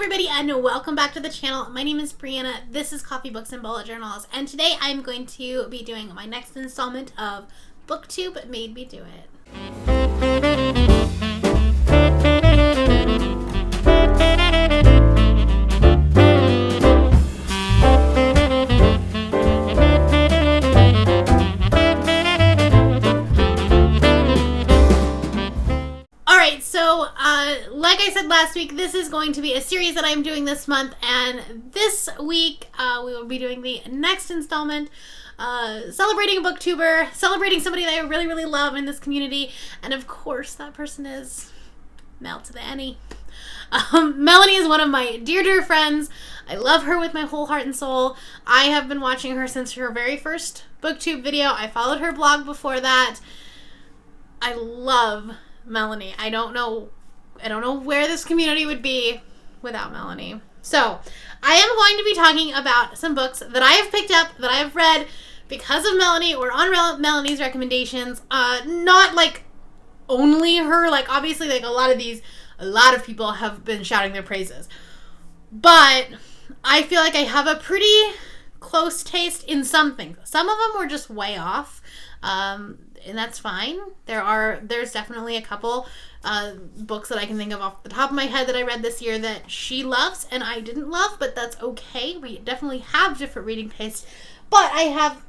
everybody, and welcome back to the channel. My name is Brianna. This is Coffee, Books, and Bullet Journals, and today I'm going to be doing my next installment of BookTube Made Me Do It. So, like I said last week, this is going to be a series that I'm doing this month, and this week we will be doing the next installment, celebrating a booktuber, celebrating somebody that I really, really love in this community, and of course that person is Meltotheany. Melanie is one of my dear, dear friends. I love her with my whole heart and soul. I have been watching her since her very first booktube video. I followed her blog before that. I love Melanie. I don't know where this community would be without Melanie. So, I am going to be talking about some books that I have picked up, that I have read because of Melanie or on Melanie's recommendations. Not like only her, like obviously like a lot of people have been shouting their praises. But I feel like I have a pretty close taste in some things. Some of them were just way off. And that's fine. There's definitely a couple books that I can think of off the top of my head that I read this year that she loves and I didn't love, but that's okay. We definitely have different reading tastes. But I have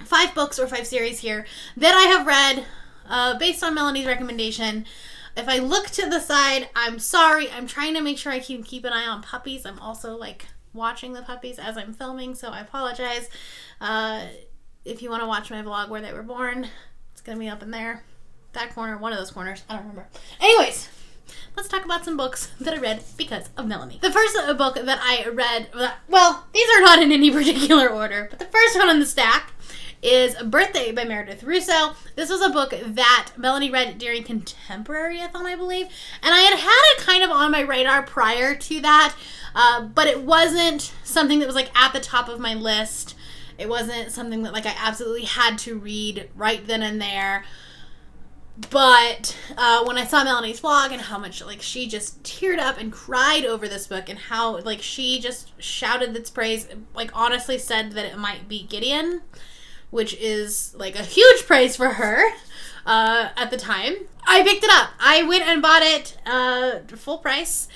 5 books or 5 series here that I have read based on Melanie's recommendation. If I look to the side, I'm sorry. I'm trying to make sure I can keep an eye on puppies. I'm also like watching the puppies as I'm filming, so I apologize. If you want to watch my vlog where they were born, it's going to be up in there. That corner, one of those corners. I don't remember. Anyways, let's talk about some books that I read because of Melanie. The first book that I read, well, these are not in any particular order, but the first one on the stack is Birthday by Meredith Russo. This was a book that Melanie read during Contemporary-a-thon, I believe, and I had it kind of on my radar prior to that, but it wasn't something that was like at the top of my list. It wasn't something that like I absolutely had to read right then and there. But when I saw Melanie's vlog and how much like she just teared up and cried over this book and how like she just shouted its praise, like honestly said that it might be Gideon, which is like a huge praise for her at the time. I picked it up. I went and bought it full price.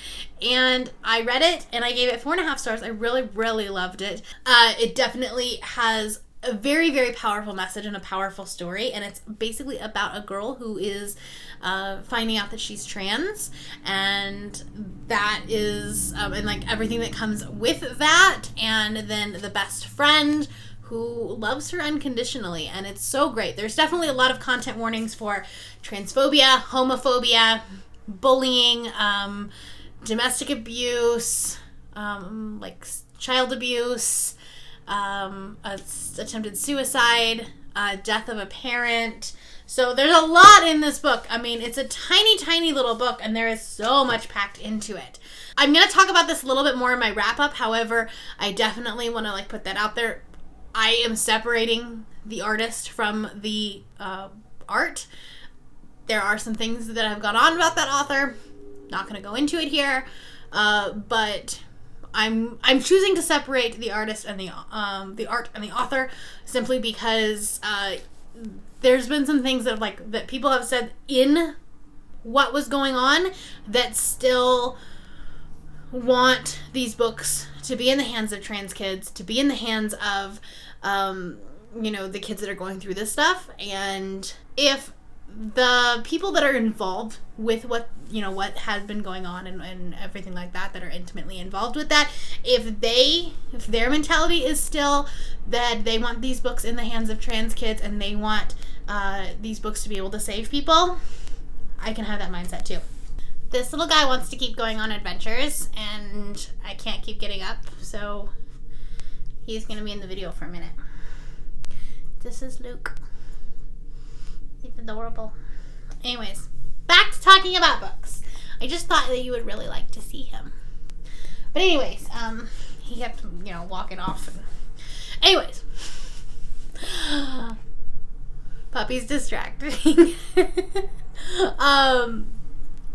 And I read it, and I gave it 4.5 stars. I really, really loved it. It definitely has a very, very powerful message and a powerful story, and it's basically about a girl who is finding out that she's trans, and that is, and like everything that comes with that, and then the best friend who loves her unconditionally, and it's so great. There's definitely a lot of content warnings for transphobia, homophobia, bullying, domestic abuse, like child abuse, attempted suicide, death of a parent. So there's a lot in this book. I mean, it's a tiny, tiny little book, and there is so much packed into it. I'm going to talk about this a little bit more in my wrap-up. However, I definitely want to like put that out there. I am separating the artist from the art. There are some things that have gone on about that author. Not going to go into it here, but I'm choosing to separate the artist and the art and the author simply because there's been some things that people have said in what was going on that still want these books to be in the hands of trans kids, to be in the hands of the kids that are going through this stuff. And if the people that are involved with what has been going on and everything like that are intimately involved with that, if their mentality is still that they want these books in the hands of trans kids and they want these books to be able to save people, I can have that mindset too. This little guy wants to keep going on adventures and I can't keep getting up, so he's gonna be in the video for a minute. This is Luke. He's adorable. Anyways, back to talking about books. I just thought that you would really like to see him. But anyways, he kept, walking off. Anyways. Puppy's distracting.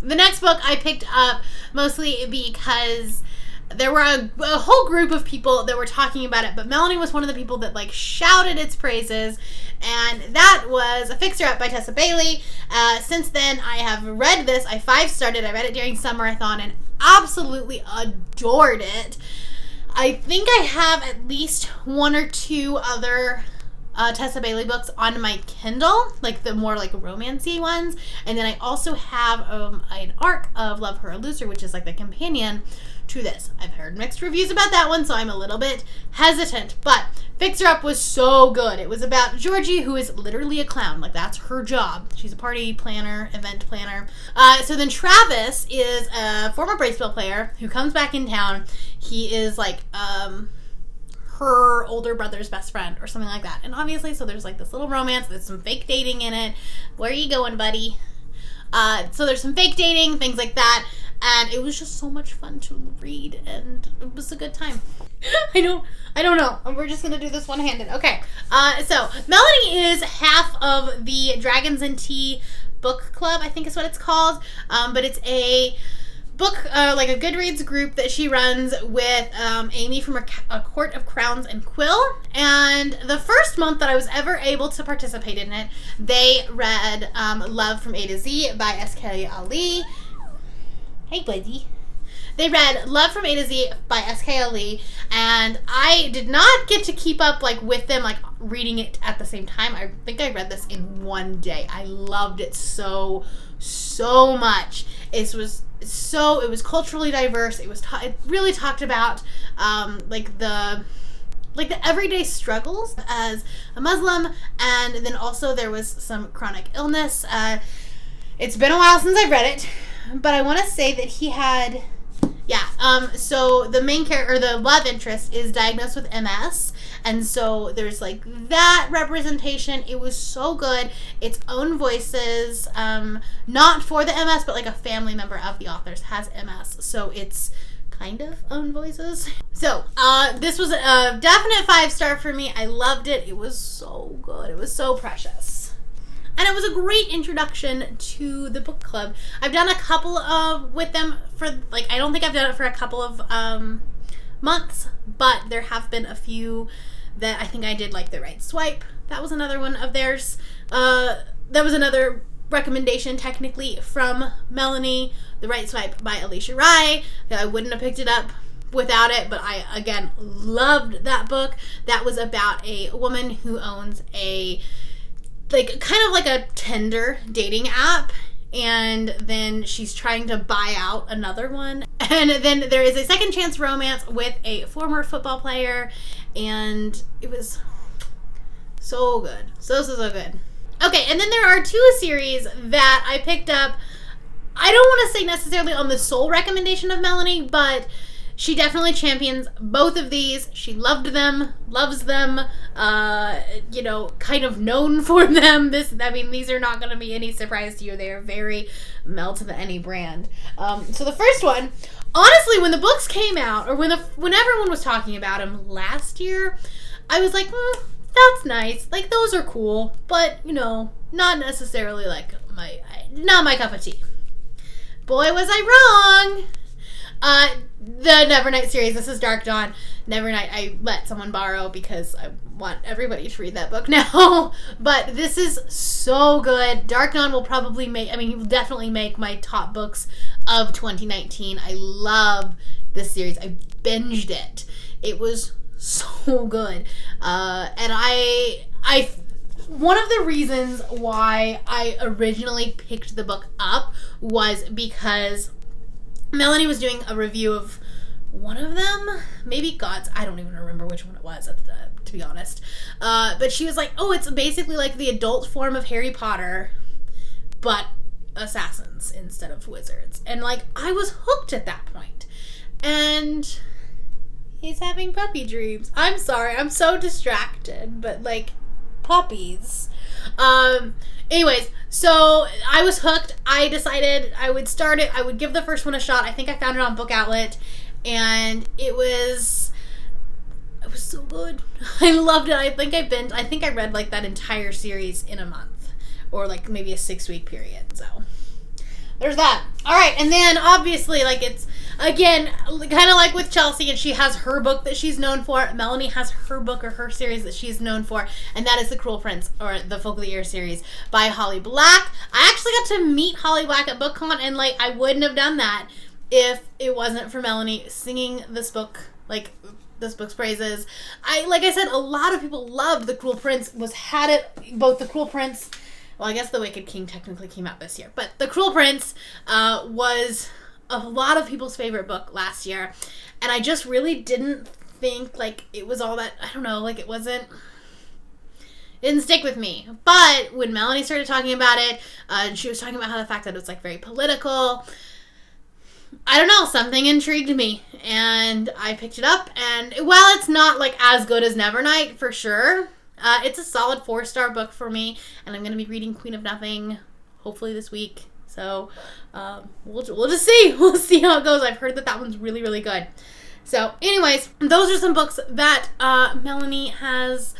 The next book I picked up mostly because there were a whole group of people that were talking about it, but Melanie was one of the people that like shouted its praises, and that was Fixture Up by Tessa Bailey. Since then, I have read this. I 5-starred it. I read it during Summerathon and absolutely adored it. I think I have at least 1 or 2 other Tessa Bailey books on my Kindle, like the more like romancy ones, and then I also have an arc of Love Her or Lose Her, which is like the companion to this. I've heard mixed reviews about that one, so I'm a little bit hesitant, but Fixer Up was so good. It was about Georgie, who is literally a clown. Like, that's her job. She's a party planner, event planner. So then Travis is a former baseball player who comes back in town. He is like her older brother's best friend or something like that. And obviously, so there's like this little romance. There's some fake dating in it. Where are you going, buddy? So there's some fake dating, things like that. And it was just so much fun to read, and it was a good time. I don't know. We're just going to do this one-handed. Okay. So Melanie is half of the Dragons and Tea book club, I think is what it's called. But it's a book, like a Goodreads group that she runs with Amy from A Court of Crowns and Quill. And the first month that I was ever able to participate in it, they read Love from A to Z by S.K. Ali. Hey, buddy. They read Love from A to Z by S.K. Ali, and I did not get to keep up like with them, like reading it at the same time. I think I read this in one day. I loved it so much. It was culturally diverse. It really talked about like the everyday struggles as a Muslim, and then also there was some chronic illness. It's been a while since I've read it, but I want to say that he had, so the main character, or the love interest, is diagnosed with MS, and so there's like that representation. It was so good. Its own voices, not for the MS, but like a family member of the author's has MS, so it's kind of own voices. So this was a definite 5-star for me. I loved it. It was so good. It was so precious. And it was a great introduction to the book club. I've done a couple of with them for, like, I don't think I've done it for a couple of months, but there have been a few that I think I did, like The Right Swipe. That was another one of theirs. That was another recommendation, technically, from Melanie. The Right Swipe by Alicia Rai. I wouldn't have picked it up without it, but I, again, loved that book. That was about a woman who owns a kind of like a Tinder dating app, and then she's trying to buy out another one, and then there is a second chance romance with a former football player, and it was so good. So good. Okay, and then there are 2 series that I picked up. I don't want to say necessarily on the sole recommendation of Melanie, but she definitely champions both of these. She loved them, loves them, kind of known for them. These are not going to be any surprise to you. They are very Meltotheany brand. So the first one, honestly, when the books came out, or when everyone was talking about them last year, I was like, that's nice. Like, those are cool, but, not necessarily like not my cup of tea. Boy, was I wrong. The Nevernight series. This is Dark Dawn. Nevernight I let someone borrow because I want everybody to read that book now. But this is so good. Dark Dawn will probably he will definitely make my top books of 2019. I love this series. I binged it. It was so good. And I one of the reasons why I originally picked the book up was because Melanie was doing a review of one of them, maybe God's, I don't even remember which one it was, to be honest. But she was like, it's basically like the adult form of Harry Potter, but assassins instead of wizards. And like, I was hooked at that point. And he's having puppy dreams. I'm sorry, I'm so distracted, but like, puppies. Anyways, so I was hooked. I decided I would start it. I would give the first one a shot. I think I found it on Book Outlet, and it was so good. I loved it. I think I read like that entire series in a month, or like maybe a 6-week period. So there's that. All right, and then obviously, like, it's, again, kind of like with Chelsea, and she has her book that she's known for. Melanie has her book or her series that she's known for, and that is The Cruel Prince, or the Folk of the Year series by Holly Black. I actually got to meet Holly Black at BookCon, and, like, I wouldn't have done that if it wasn't for Melanie singing this book, like, this book's praises. Like I said, a lot of people loved The Cruel Prince, both The Cruel Prince, well, I guess The Wicked King technically came out this year, but The Cruel Prince was a lot of people's favorite book last year, and I just really didn't think, like, it was all that, I don't know, like, it didn't stick with me. But when Melanie started talking about it, and she was talking about how the fact that it was, like, very political, I don't know, something intrigued me, and I picked it up, and while it's not, like, as good as Nevernight, for sure, it's a solid 4-star book for me, and I'm going to be reading Queen of Nothing, hopefully this week, so we'll just see. We'll see how it goes. I've heard that one's really, really good. So, anyways, those are some books that Melanie has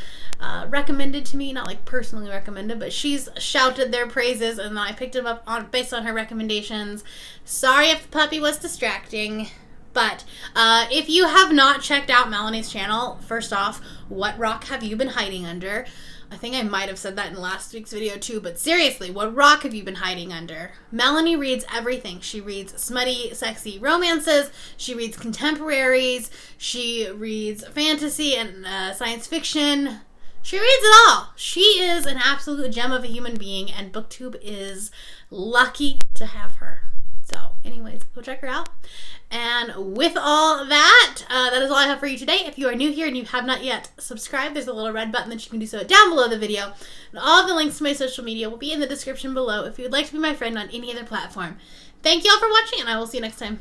recommended to me, not like personally recommended, but she's shouted their praises, and I picked them up based on her recommendations. Sorry if the puppy was distracting, but if you have not checked out Melanie's channel, first off, what rock have you been hiding under? I think I might have said that in last week's video too, but seriously, what rock have you been hiding under? Melanie reads everything. She reads smutty, sexy romances. She reads contemporaries. She reads fantasy and science fiction. She reads it all. She is an absolute gem of a human being, and BookTube is lucky to have her. So, anyways, go check her out. And with all that, that is all I have for you today. If you are new here and you have not yet subscribed, there's a little red button that you can do so down below the video. And all of the links to my social media will be in the description below if you would like to be my friend on any other platform. Thank you all for watching, and I will see you next time.